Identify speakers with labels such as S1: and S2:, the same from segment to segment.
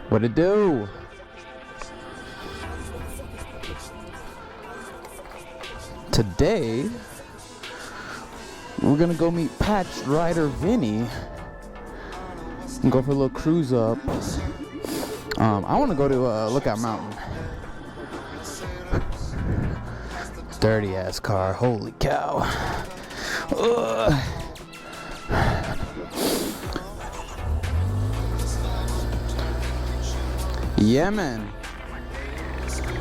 S1: What it do? Today, we're gonna go meet Patch Rider Vinny and go for a little cruise up. I want to go to Lookout Mountain. Dirty ass car, holy cow. Ugh. Yeah, man.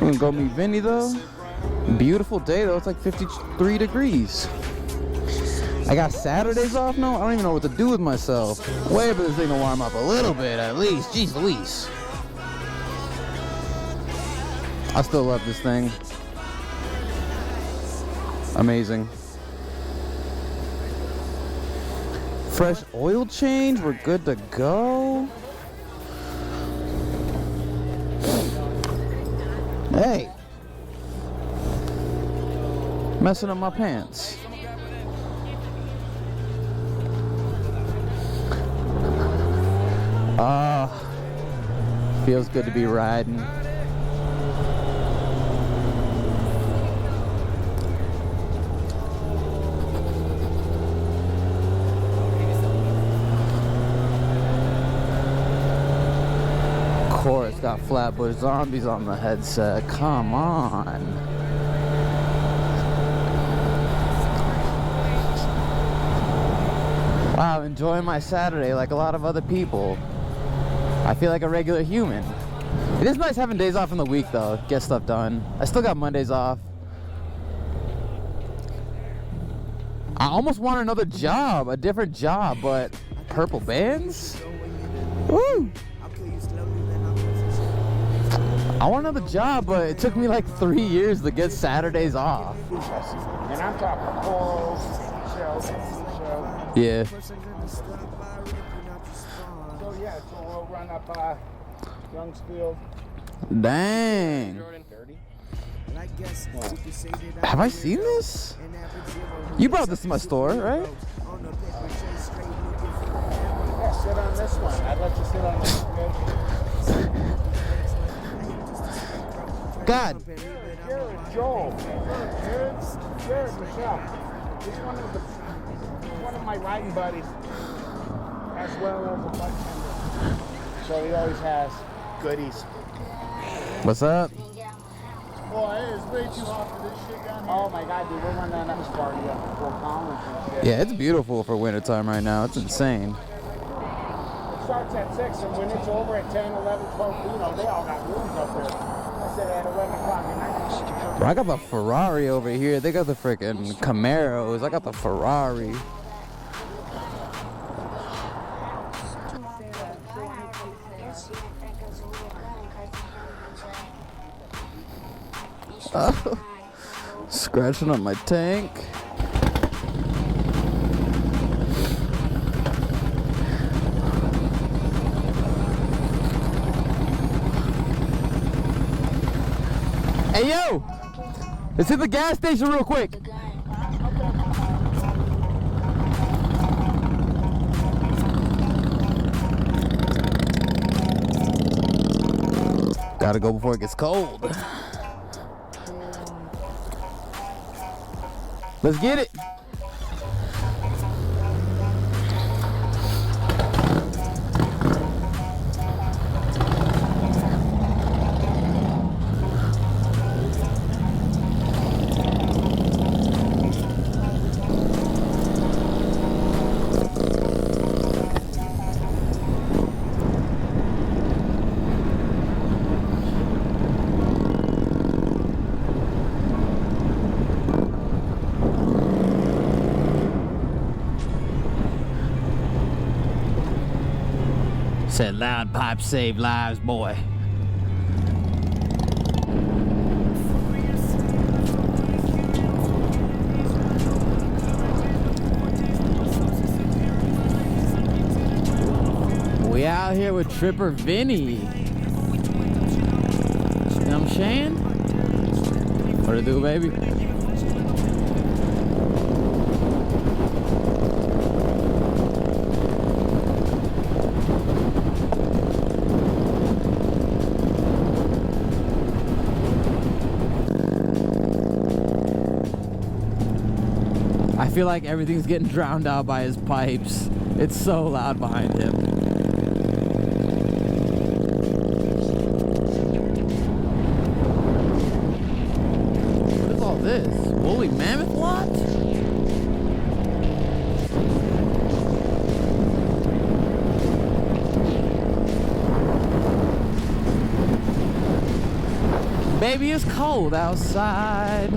S1: We're gonna go meet Vinny though. Beautiful day though, it's like 53 degrees. I got Saturdays off now. I don't even know what to do with myself. Wait for this thing to warm up a little bit at least. Jeez Louise. I still love this thing. Amazing. Fresh oil change, we're good to go. Hey, messing up my pants. Feels good to be riding. Of course, got Flatbush Zombies on the headset. Come on. Wow, enjoying my Saturday like a lot of other people. I feel like a regular human. It is nice having days off in the week though, get stuff done. I still got Mondays off. I almost want another job, a different job, but purple bands? Woo! I want another job, but it took me like 3 years to get Saturdays off.
S2: And I'm talking corals, shells.
S1: Yeah.
S2: So yeah, so we'll run up Youngsfield.
S1: Dang. Have I seen this? You brought this to my store, right?
S2: Yeah, sit on this one. I'd let you sit on this one.
S1: God.
S2: Jared Joel. Jared Michelle. He's one of my riding buddies, as well as a bartender. So he always has goodies.
S1: What's up?
S2: Boy, it's way too hot for this shit down here. Oh my god, dude, we're running an ice party up at Fort Collins and shit.
S1: Yeah, it's beautiful for wintertime right now. It's insane.
S2: It starts at 6, and when it's over at 10, 11, 12, you know, they all got rooms up there. I said at 11 o'clock at night.
S1: Bro, I got the Ferrari over here. They got the freaking Camaros. I got the Ferrari. Scratching up my tank. Hey yo! Let's hit the gas station real quick. Gotta go before it gets cold. Let's get it. Said loud pipes save lives, boy. We out here with Tripper Vinny. You know what I'm saying? What it do, baby? feel like everything's getting drowned out by his pipes. It's so loud behind him. What is all this? Woolly mammoth lot? Baby, it's cold outside.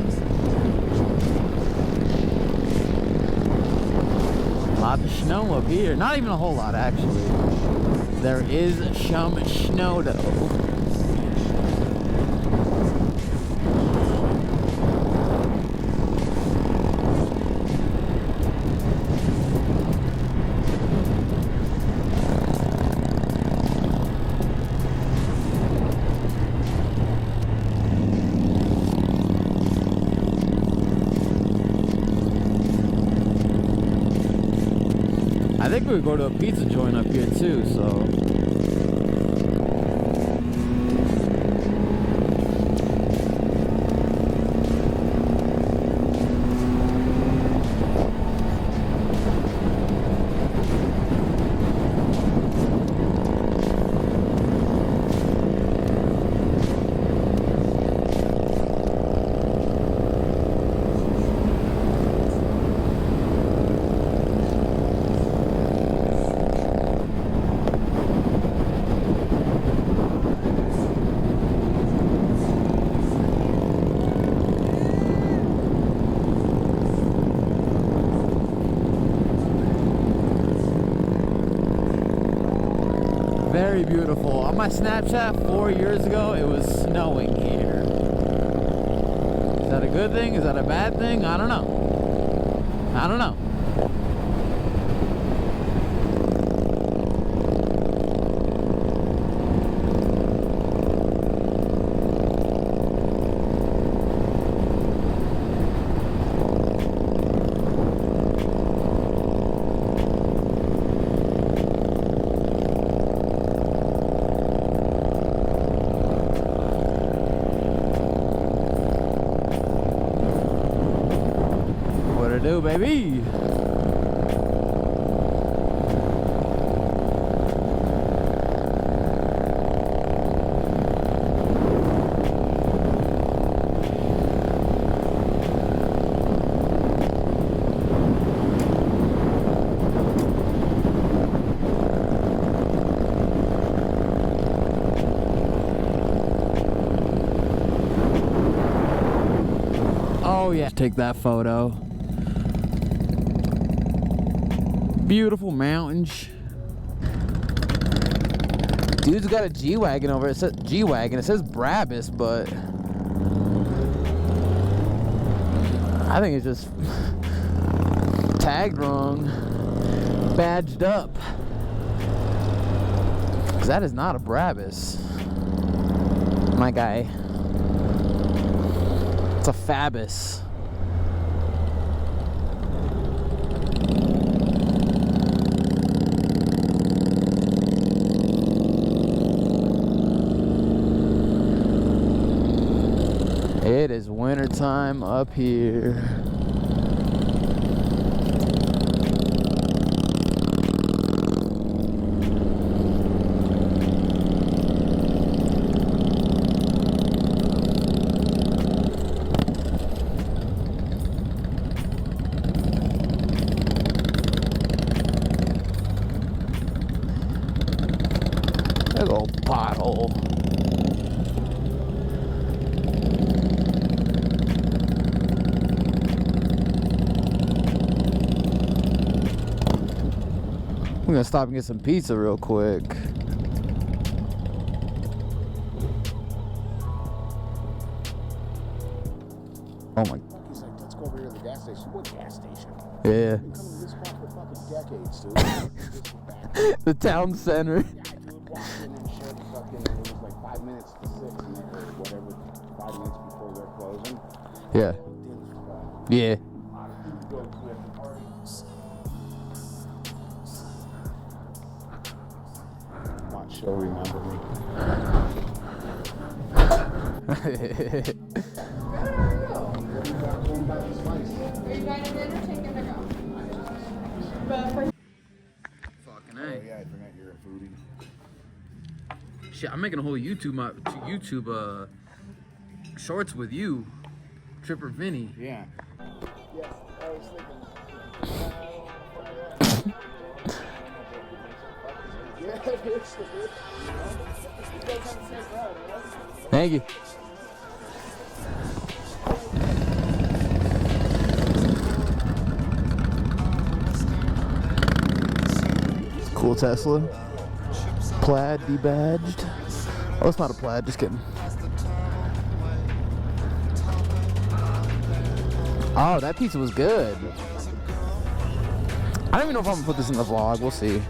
S1: A lot of snow up here. Not even a whole lot, actually. There is some snow, though. I think we would go to a pizza joint up here too, so. Very beautiful. On my Snapchat 4 years ago, it was snowing here. Is that a good thing? Is that a bad thing? I don't know. I don't know. Do, baby. Oh yeah, take that photo. Beautiful mountains. Dude's got a G-Wagon over it. It says G-Wagon. It says Brabus, but I think it's just tagged wrong, badged up. 'Cause that is not a Brabus, my guy. It's a Fabus. It is wintertime up here. Big old pothole. We're gonna stop and get some pizza real quick. Oh my.
S2: He's like, let's go over here to the gas station. What gas station?
S1: Yeah.
S2: I've been coming to this spot for fucking decades, dude.
S1: The town center.
S2: Yeah, dude, walked in and shit, fucking, it was like 5 minutes to 6 and or whatever, 5 minutes before they're closing.
S1: Yeah. Yeah.
S2: Watch, she'll remember me.
S3: Are you buying dinner or taking the go?
S1: Fucking
S2: Oh
S1: A.
S2: yeah, I forgot you're a foodie.
S1: Shit, I'm making a whole YouTube shorts with you, Tripper Vinny.
S2: Yeah. Yes, I was thinking. Yeah, it is.
S1: Thank you. Cool Tesla. Plaid debadged. Oh, it's not a plaid, just kidding. Oh, that pizza was good. I don't even know if I'm gonna put this in the vlog. We'll see.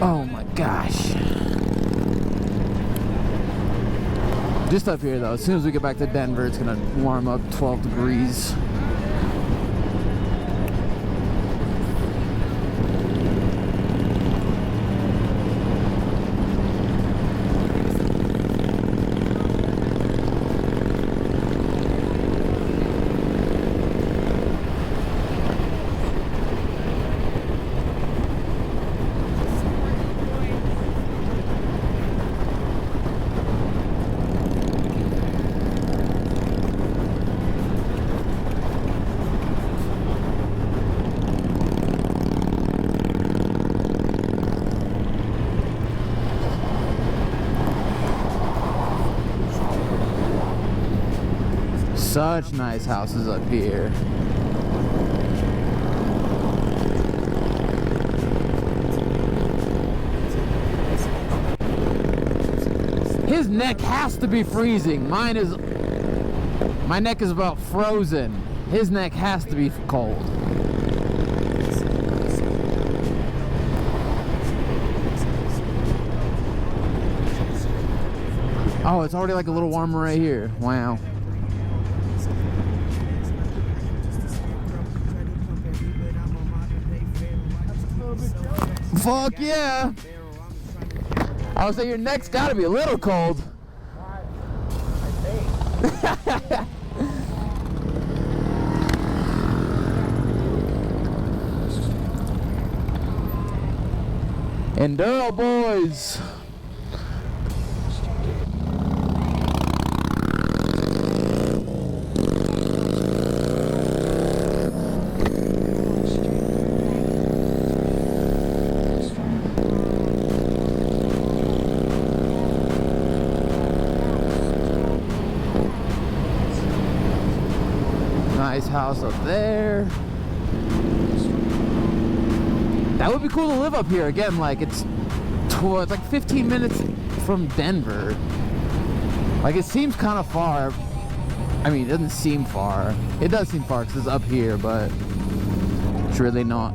S1: Oh my gosh. Just up here though, as soon as we get back to Denver, it's gonna warm up 12 degrees. Such nice houses up here. His neck has to be freezing. My neck is about frozen. His neck has to be cold. Oh, it's already like a little warmer right here. Wow. Fuck yeah! I would say your neck's gotta be a little cold. Enduro boys! Nice house up there. That would be cool to live up here again. Like it's like 15 minutes from Denver. Like it seems kind of far. I mean, it doesn't seem far. It does seem far because it's up here, but it's really not.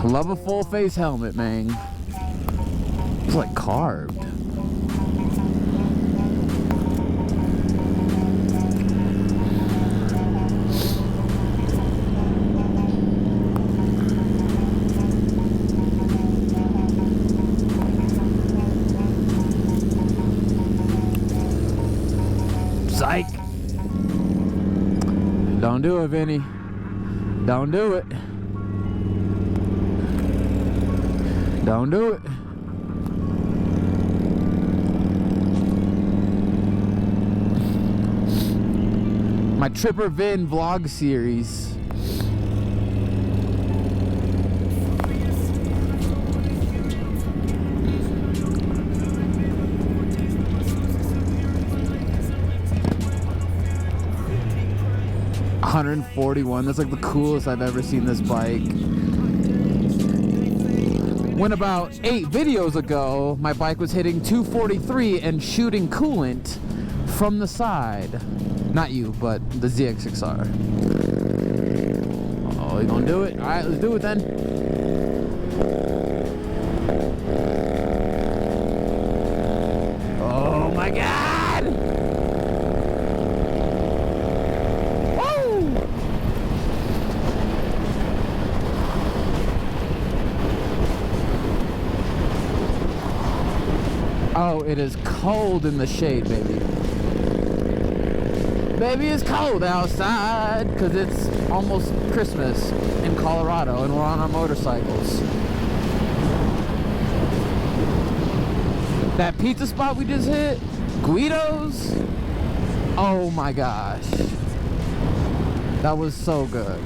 S1: Love a full face helmet, man. It's like carved. Psych. Don't do it, Vinny. Don't do it. Don't do it. My Tripper Vin vlog series. 141. That's like the coolest I've ever seen this bike. When about 8 videos ago, my bike was hitting 243 and shooting coolant from the side. Not you, but the ZX6R. Oh, you gonna do it? All right, let's do it then. Oh my God! Woo! Oh, it is cold in the shade, baby. Baby, it's cold outside because it's almost Christmas in Colorado and we're on our motorcycles. That pizza spot we just hit, Guido's, oh my gosh. That was so good.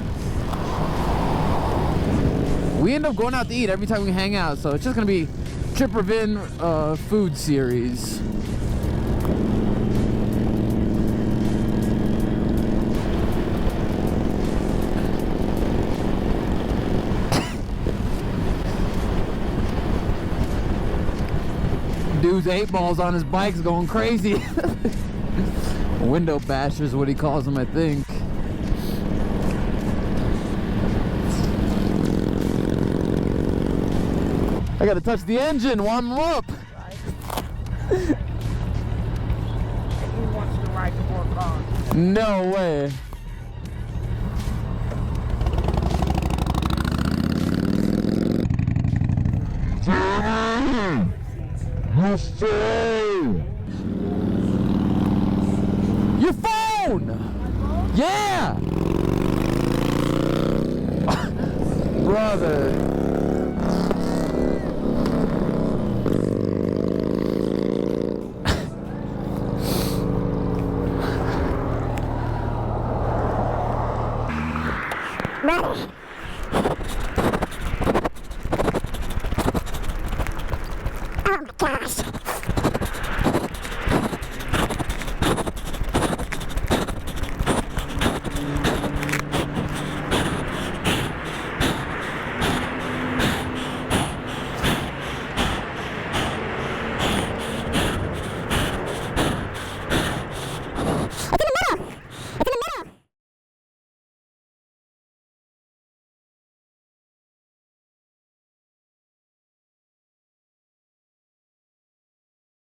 S1: We end up going out to eat every time we hang out, so it's just gonna be Tripper Vin food series. Dude's 8 balls on his bike's going crazy. Window basher is what he calls them, I think. I gotta touch the engine, warm him up.
S2: And he wants to ride 4 cars.
S1: No way. Your phone! Yeah! Brother.